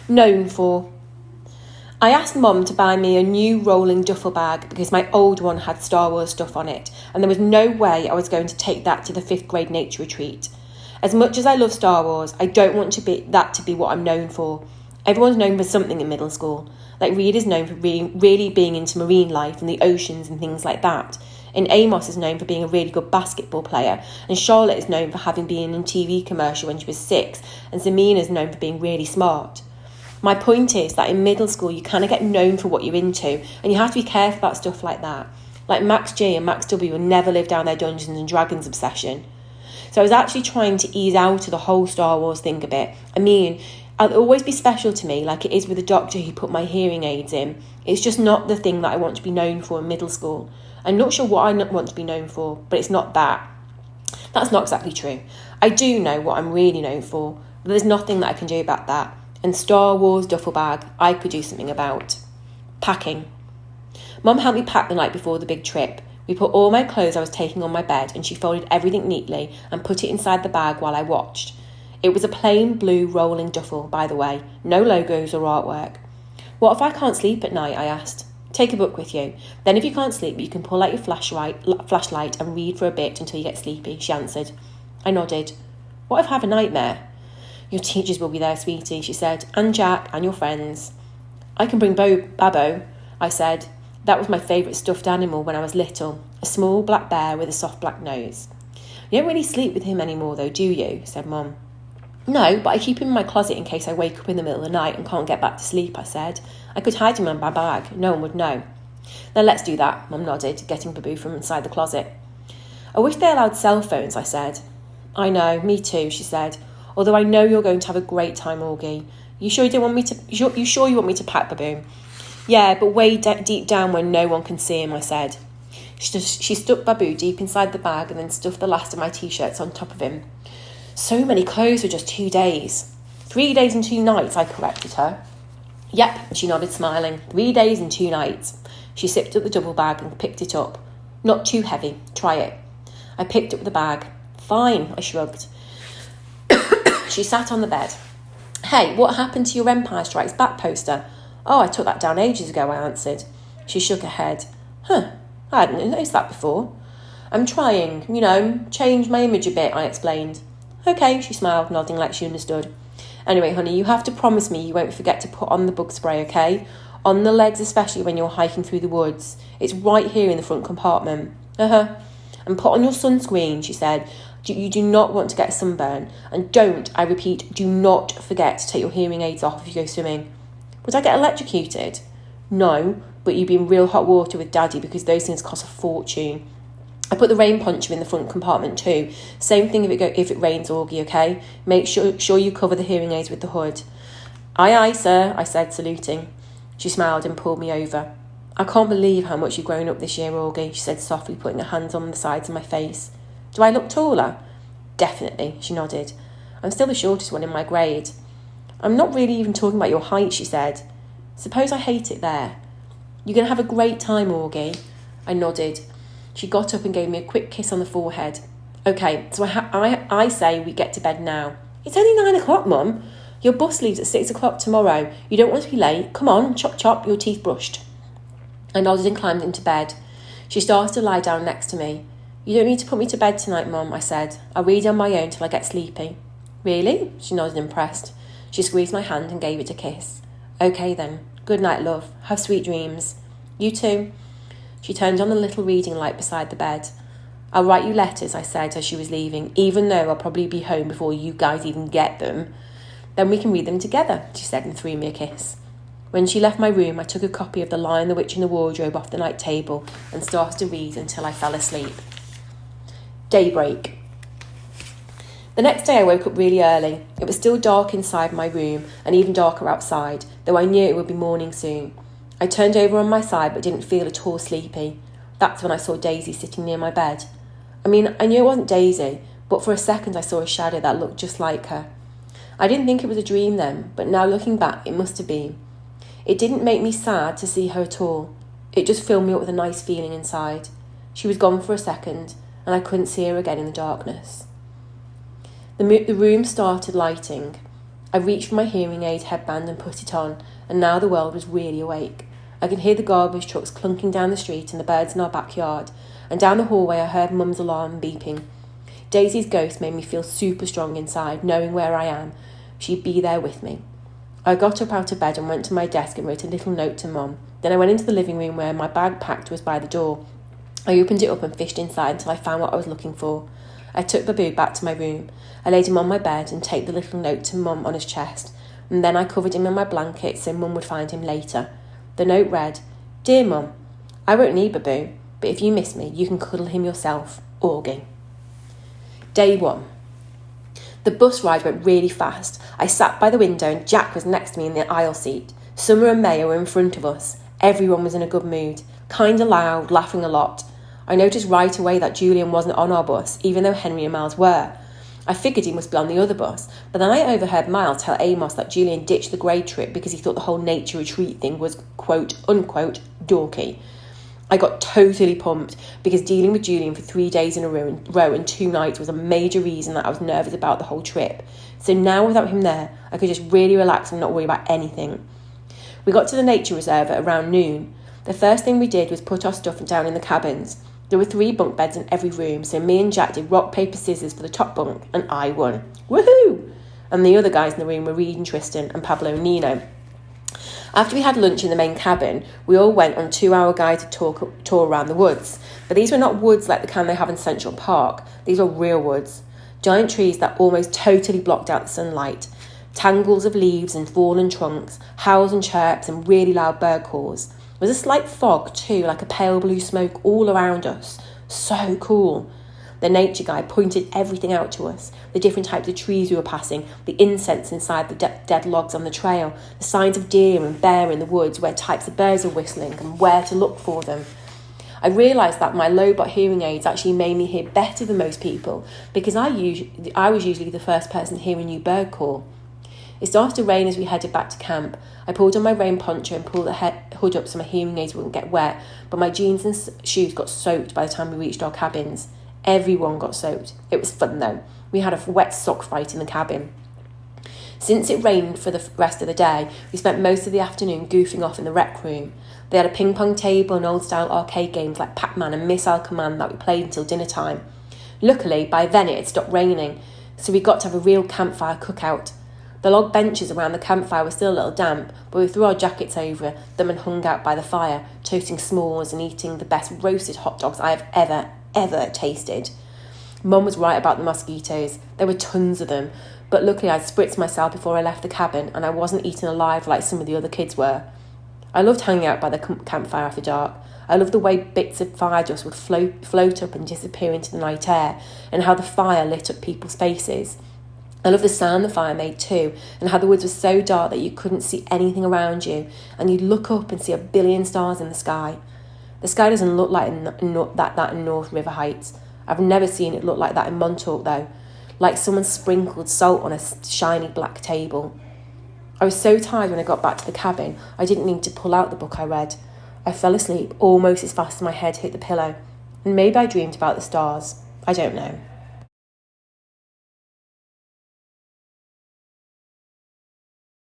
Known for. I asked Mum to buy me a new rolling duffel bag because my old one had Star Wars stuff on it, and there was no way I was going to take that to the 5th grade nature retreat. As much as I love Star Wars, I don't want that to be what I'm known for. Everyone's known for something in middle school. Like Reed is known for really being into marine life and the oceans and things like that. And Amos is known for being a really good basketball player. And Charlotte is known for having been in a TV commercial when she was 6. And Zamina is known for being really smart. My point is that in middle school, you kind of get known for what you're into. And you have to be careful about stuff like that. Like Max G and Max W will never live down their Dungeons and Dragons obsession. So I was actually trying to ease out of the whole Star Wars thing a bit. I mean, it'll always be special to me, like it is with the doctor who put my hearing aids in. It's just not the thing that I want to be known for in middle school. I'm not sure what I want to be known for, but it's not that. That's not exactly true. I do know what I'm really known for, but there's nothing that I can do about that. And Star Wars duffel bag, I could do something about. Packing. Mum helped me pack the night before the big trip. We put all my clothes I was taking on my bed and she folded everything neatly and put it inside the bag while I watched. It was a plain blue rolling duffel, by the way, no logos or artwork. What if I can't sleep at night, I asked. Take a book with you. Then if you can't sleep, you can pull out your flashlight and read for a bit until you get sleepy, she answered. I nodded. What if I have a nightmare? Your teachers will be there, sweetie, she said, and Jack and your friends. I can bring Babbo, I said. That was my favourite stuffed animal when I was little, a small black bear with a soft black nose. You don't really sleep with him anymore though, do you? Said Mum. No, but I keep him in my closet in case I wake up in the middle of the night and can't get back to sleep, I said. I could hide him in my bag, no one would know. Then let's do that, Mum nodded, getting Baboo from inside the closet. I wish they allowed cell phones, I said. I know, me too, she said. Although I know you're going to have a great time, Augie. You sure you want me to pack Baboo? Yeah, but way deep down where no one can see him, I said. She stuck Baboo deep inside the bag and then stuffed the last of my T-shirts on top of him. So many clothes for just 2 days. 3 days and 2 nights, I corrected her. Yep, she nodded, smiling. 3 days and 2 nights. She sipped up the double bag and picked it up. Not too heavy. Try it. I picked up the bag. Fine, I shrugged. She sat on the bed. Hey, what happened to your Empire Strikes Back poster? Oh, I took that down ages ago, I answered. She shook her head. I hadn't noticed that before. I'm trying, change my image a bit, I explained. Okay, she smiled, nodding like she understood. Anyway, honey, you have to promise me you won't forget to put on the bug spray, okay? On the legs, especially when you're hiking through the woods. It's right here in the front compartment. And put on your sunscreen, she said. You do not want to get a sunburn. And don't, I repeat, do not forget to take your hearing aids off if you go swimming. Would I get electrocuted? No, but you'd be in real hot water with Daddy because those things cost a fortune. I put the rain poncho in the front compartment too. Same thing if it rains, Augie, okay? Make sure you cover the hearing aids with the hood. Aye, aye, sir, I said, saluting. She smiled and pulled me over. I can't believe how much you've grown up this year, Augie, she said softly, putting her hands on the sides of my face. Do I look taller? Definitely, she nodded. I'm still the shortest one in my grade. I'm not really even talking about your height, she said. Suppose I hate it there. You're going to have a great time, Augie. I nodded. She got up and gave me a quick kiss on the forehead. Okay, so I say we get to bed now. It's only 9 o'clock, Mum. Your bus leaves at 6 o'clock tomorrow. You don't want to be late. Come on, chop chop, your teeth brushed. I nodded and climbed into bed. She started to lie down next to me. You don't need to put me to bed tonight, Mum, I said. I'll read on my own till I get sleepy. Really? She nodded, impressed. She squeezed my hand and gave it a kiss. Okay then. Good night, love. Have sweet dreams. You too. She turned on the little reading light beside the bed. I'll write you letters, I said as she was leaving, even though I'll probably be home before you guys even get them. Then we can read them together, she said and threw me a kiss. When she left my room, I took a copy of The Lion, the Witch and the Wardrobe off the night table and started to read until I fell asleep. Daybreak. The next day I woke up really early. It was still dark inside my room and even darker outside, though I knew it would be morning soon. I turned over on my side but didn't feel at all sleepy. That's when I saw Daisy sitting near my bed. I knew it wasn't Daisy, but for a second I saw a shadow that looked just like her. I didn't think it was a dream then, but now looking back, it must have been. It didn't make me sad to see her at all. It just filled me up with a nice feeling inside. She was gone for a second, and I couldn't see her again in the darkness. The room started lighting. I reached for my hearing aid headband and put it on, and now the world was really awake. I could hear the garbage trucks clunking down the street and the birds in our backyard, and down the hallway I heard Mum's alarm beeping. Daisy's ghost made me feel super strong inside, knowing where I am. She'd be there with me. I got up out of bed and went to my desk and wrote a little note to Mum. Then I went into the living room where my bag packed was by the door. I opened it up and fished inside until I found what I was looking for. I took Babu back to my room. I laid him on my bed and taped the little note to Mum on his chest, and then I covered him in my blanket so Mum would find him later. The note read, "Dear Mum, I won't need Babu, but if you miss me, you can cuddle him yourself, Augie." Day 1. The bus ride went really fast. I sat by the window and Jack was next to me in the aisle seat. Summer and Maya were in front of us. Everyone was in a good mood, kinda loud, laughing a lot. I noticed right away that Julian wasn't on our bus, even though Henry and Miles were. I figured he must be on the other bus, but then I overheard Miles tell Amos that Julian ditched the grade trip because he thought the whole nature retreat thing was, quote, unquote, dorky. I got totally pumped because dealing with Julian for 3 days in a row and 2 nights was a major reason that I was nervous about the whole trip. So now without him there, I could just really relax and not worry about anything. We got to the nature reserve at around noon. The first thing we did was put our stuff down in the cabins. There were 3 bunk beds in every room, so me and Jack did rock, paper, scissors for the top bunk, and I won. Woohoo! And the other guys in the room were Reed and Tristan and Pablo and Nino. After we had lunch in the main cabin, we all went on a 2-hour guided tour around the woods. But these were not woods like the kind they have in Central Park. These were real woods. Giant trees that almost totally blocked out the sunlight. Tangles of leaves and fallen trunks, howls and chirps and really loud bird calls. There was a slight fog too, like a pale blue smoke all around us. So cool. The nature guy pointed everything out to us, the different types of trees we were passing, the incense inside the dead logs on the trail, the signs of deer and bear in the woods, where types of birds are whistling and where to look for them. I realised that my low-bot hearing aids actually made me hear better than most people because I was usually the first person to hear a new bird call. It started to rain as we headed back to camp. I pulled on my rain poncho and pulled the hood up so my hearing aids wouldn't get wet, but my jeans and shoes got soaked by the time we reached our cabins. Everyone got soaked. It was fun though. We had a wet sock fight in the cabin. Since it rained for the rest of the day, we spent most of the afternoon goofing off in the rec room. They had a ping pong table and old-style arcade games like Pac-Man and Missile Command that we played until dinner time. Luckily, by then it had stopped raining, so we got to have a real campfire cookout. The log benches around the campfire were still a little damp, but we threw our jackets over them and hung out by the fire, toasting s'mores and eating the best roasted hot dogs I have ever tasted. Mum was right about the mosquitoes. There were tons of them, but luckily I'd spritzed myself before I left the cabin and I wasn't eaten alive like some of the other kids were. I loved hanging out by the campfire after dark. I loved the way bits of fire dust would float up and disappear into the night air, and how the fire lit up people's faces. I loved the sound the fire made too, and how the woods were so dark that you couldn't see anything around you, and you'd look up and see a billion stars in the sky. The sky doesn't look like that in North River Heights. I've never seen it look like that in Montauk though, like someone sprinkled salt on a shiny black table. I was so tired when I got back to the cabin, I didn't need to pull out the book I read. I fell asleep almost as fast as my head hit the pillow, and maybe I dreamed about the stars. I don't know.